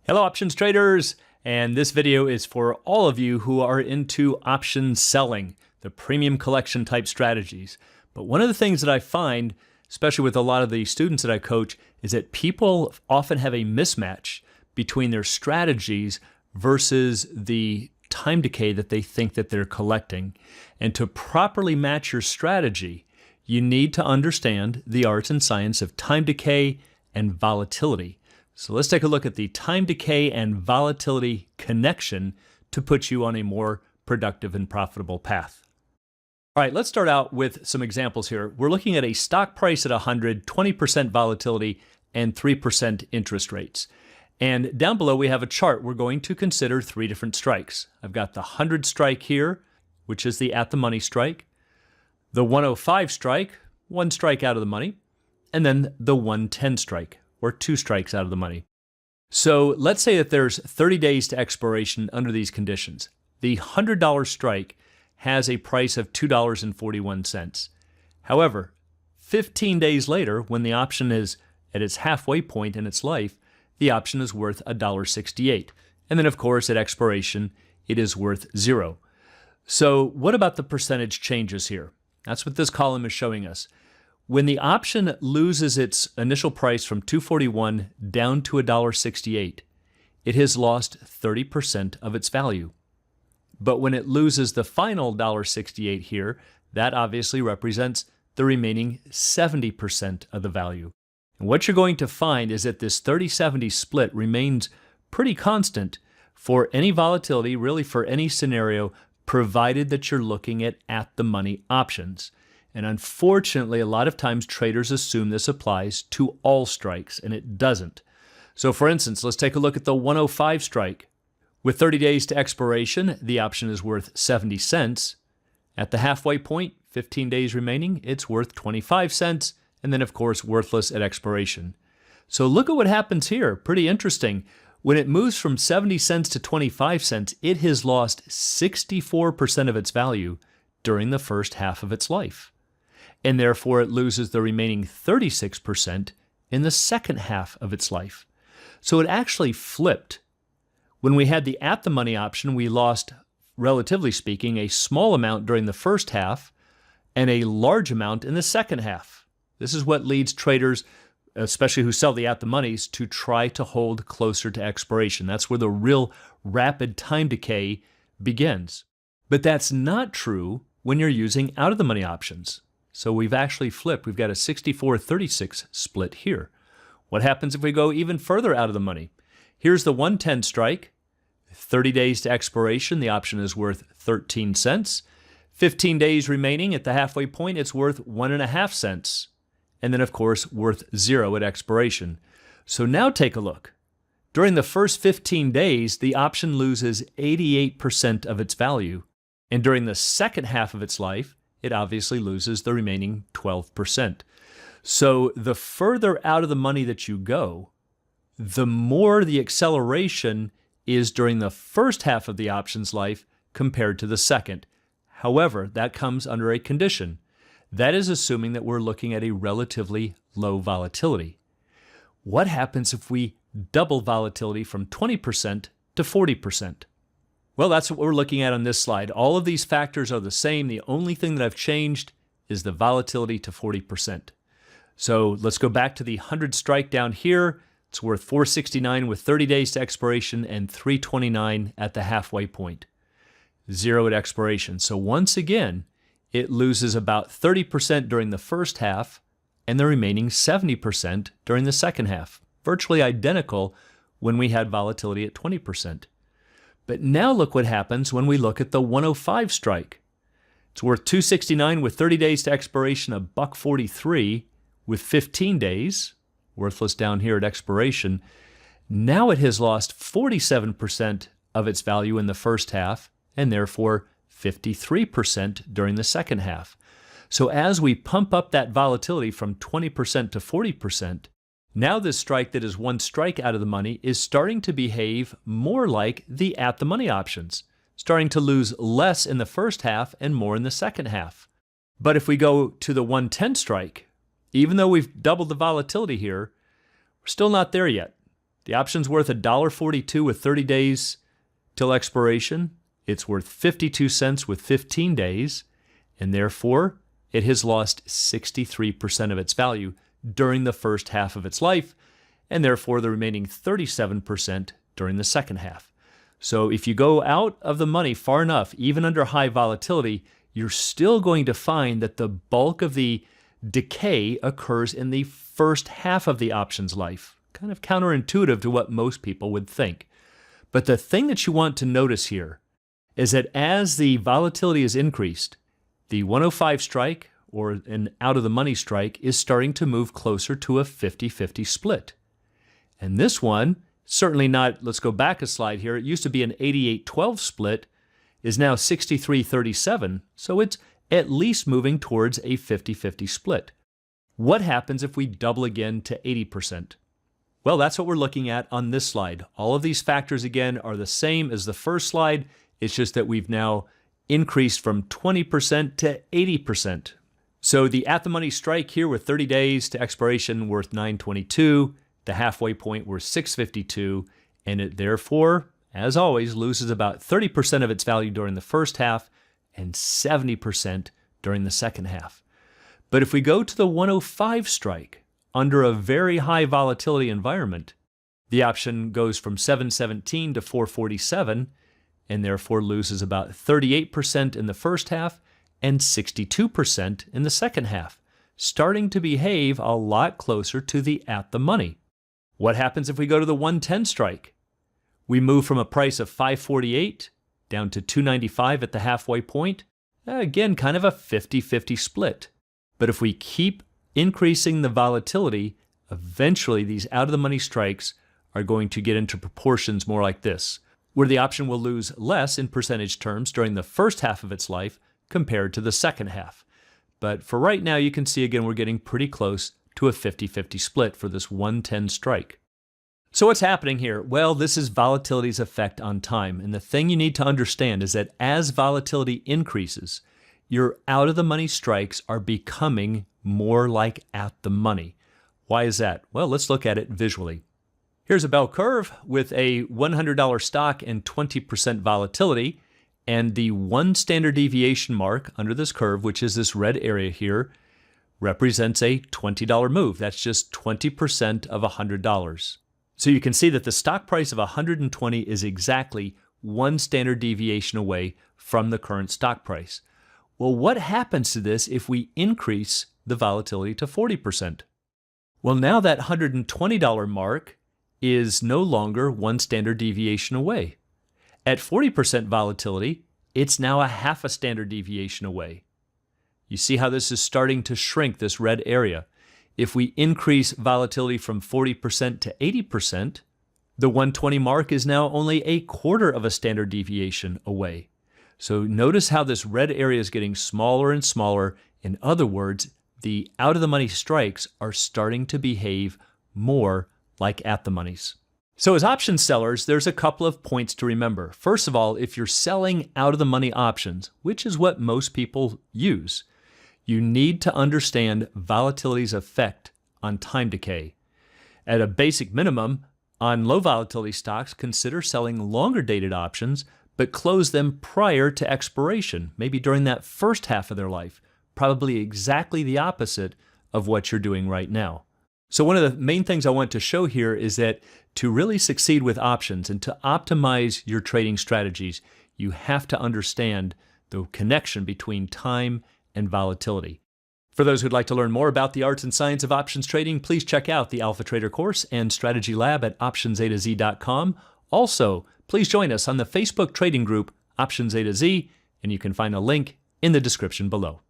Hello options traders, and this video is for all of you who are into option selling, the premium collection type strategies. But one of the things that I find, especially with a lot of the students that I coach, is that people often have a mismatch between their strategies versus the time decay that they think that they're collecting. And to properly match your strategy, you need to understand the art and science of time decay and volatility. So let's take a look at the time decay and volatility connection to put you on a more productive and profitable path. All right, let's start out with some examples here. We're looking at a stock price at 100, 20% volatility, and 3% interest rates. And down below we have a chart. We're going to consider three different strikes. I've got the 100 strike here, which is the at the money strike, the 105 strike, one strike out of the money, and then the 110 strike, or two strikes out of the money. So let's say that there's 30 days to expiration under these conditions. The $100 strike has a price of $2.41. However, 15 days later, when the option is at its halfway point in its life, the option is worth $1.68. And then of course at expiration, it is worth 0. So what about the percentage changes here? That's what this column is showing us. When the option loses its initial price from $2.41 down to $1.68, it has lost 30% of its value. But when it loses the final $1.68 here, that obviously represents the remaining 70% of the value. And what you're going to find is that this 30-70 split remains pretty constant for any volatility, really for any scenario, provided that you're looking at the money options. And unfortunately, a lot of times traders assume this applies to all strikes, and it doesn't. So for instance, let's take a look at the 105 strike. With 30 days to expiration, the option is worth 70 cents. At the halfway point, 15 days remaining, it's worth 25 cents, and then of course worthless at expiration. So look at what happens here. Pretty interesting. When it moves from 70 cents to 25 cents, it has lost 64% of its value during the first half of its life. And therefore it loses the remaining 36% in the second half of its life. So it actually flipped. When we had the at the money option, we lost, relatively speaking, a small amount during the first half and a large amount in the second half. This is what leads traders, especially who sell the at the monies, to try to hold closer to expiration. That's where the real rapid time decay begins. But that's not true when you're using out of the money options. So we've actually flipped. We've got a 64-36 split here. What happens if we go even further out of the money? Here's the 110 strike. 30 days to expiration, the option is worth 13 cents. 15 days remaining at the halfway point, it's worth 1.5 cents. And then of course, worth 0 at expiration. So now take a look. During the first 15 days, the option loses 88% of its value. And during the second half of its life, it obviously loses the remaining 12%. So the further out of the money that you go, the more the acceleration is during the first half of the option's life compared to the second. However, that comes under a condition. That is assuming that we're looking at a relatively low volatility. What happens if we double volatility from 20% to 40%? Well, that's what we're looking at on this slide. All of these factors are the same. The only thing that I've changed is the volatility to 40%. So let's go back to the 100 strike down here. It's worth $4.69 with 30 days to expiration and $3.29 at the halfway point. 0 at expiration. So once again, it loses about 30% during the first half and the remaining 70% during the second half. Virtually identical when we had volatility at 20%. But now look what happens when we look at the 105 strike. It's worth $2.69 with 30 days to expiration, $1.43 with 15 days, worthless down here at expiration. Now it has lost 47% of its value in the first half and therefore 53% during the second half. So as we pump up that volatility from 20% to 40%, now this strike that is one strike out of the money is starting to behave more like the at the money options, starting to lose less in the first half and more in the second half. But if we go to the 110 strike, even though we've doubled the volatility here, we're still not there yet. The option's worth $1.42 with 30 days till expiration. It's worth 52 cents with 15 days, and therefore it has lost 63% of its value during the first half of its life, and therefore the remaining 37% during the second half. So if you go out of the money far enough, even under high volatility, you're still going to find that the bulk of the decay occurs in the first half of the option's life. Kind of counterintuitive to what most people would think. But the thing that you want to notice here is that as the volatility is increased, the 105 strike, or an out-of-the-money strike, is starting to move closer to a 50-50 split. And this one, certainly not, let's go back a slide here, it used to be an 88-12 split, is now 63-37, so it's at least moving towards a 50-50 split. What happens if we double again to 80%? Well, that's what we're looking at on this slide. All of these factors, again, are the same as the first slide. It's just that we've now increased from 20% to 80%. So the at-the-money strike here with 30 days to expiration worth $9.22, the halfway point worth $6.52, and it therefore, as always, loses about 30% of its value during the first half and 70% during the second half. But if we go to the 105 strike, under a very high volatility environment, the option goes from 717 to 447 and therefore loses about 38% in the first half and 62% in the second half, starting to behave a lot closer to the at the money. What happens if we go to the 110 strike? We move from a price of 548 down to 295 at the halfway point. Again, kind of a 50-50 split. But if we keep increasing the volatility, eventually these out-of-the-money strikes are going to get into proportions more like this, where the option will lose less in percentage terms during the first half of its life compared to the second half. But for right now, you can see again we're getting pretty close to a 50-50 split for this 110 strike. So what's happening here? Well, this is volatility's effect on time. And the thing you need to understand is that as volatility increases, your out-of-the-money strikes are becoming more like at the money. Why is that? Well, let's look at it visually. Here's a bell curve with a $100 stock and 20% volatility, and the one standard deviation mark under this curve, which is this red area here, represents a $20 move. That's just 20% of $100. So you can see that the stock price of 120 is exactly one standard deviation away from the current stock price. Well, what happens to this if we increase the volatility to 40%? Well, now that $120 mark is no longer one standard deviation away. At 40% volatility, it's now a half a standard deviation away. You see how this is starting to shrink, this red area. If we increase volatility from 40% to 80%, the 120 mark is now only a quarter of a standard deviation away. So notice how this red area is getting smaller and smaller. In other words, the out-of-the-money strikes are starting to behave more like at-the-monies. So as option sellers, there's a couple of points to remember. First of all, if you're selling out-of-the-money options, which is what most people use, you need to understand volatility's effect on time decay. At a basic minimum, on low volatility stocks, consider selling longer dated options, but close them prior to expiration, maybe during that first half of their life, probably exactly the opposite of what you're doing right now. So one of the main things I want to show here is that to really succeed with options and to optimize your trading strategies, you have to understand the connection between time and volatility. For those who'd like to learn more about the arts and science of options trading, please check out the Alpha Trader course and strategy lab at optionsaToZ.com. Also, please join us on the Facebook trading group Options A to Z, and you can find a link in the description below.